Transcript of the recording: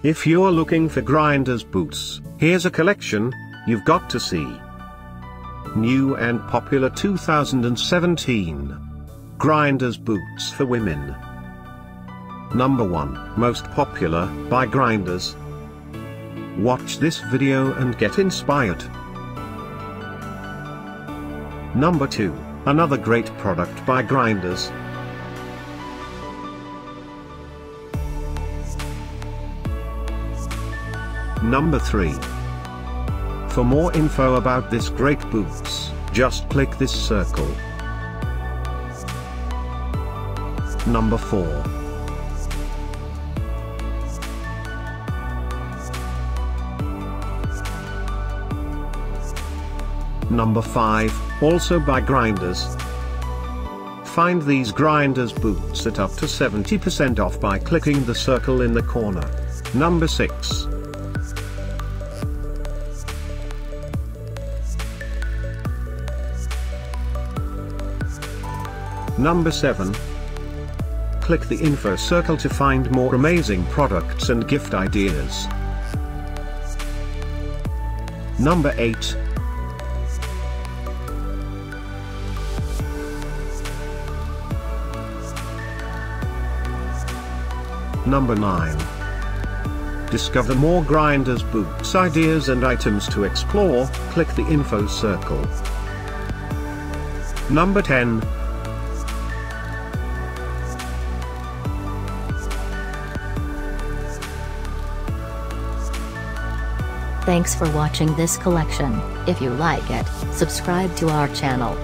If you're looking for grinders boots, here's a collection you've got to see. New and popular 2017 grinders boots for women. Number 1, most popular by grinders. Watch this video and get inspired. Number 2, another great product by grinders. Number 3. For more info about this great boots, just click this circle. Number 4. Number 5, also by grinders. Find these grinders boots at up to 70% off by clicking the circle in the corner. Number 6. Number 7. Click the info circle to find more amazing products and gift ideas. Number 8. Number 9. Discover more grinders boots ideas and items to explore, click the info circle. Number 10. Thanks for watching this collection. If you like it, subscribe to our channel.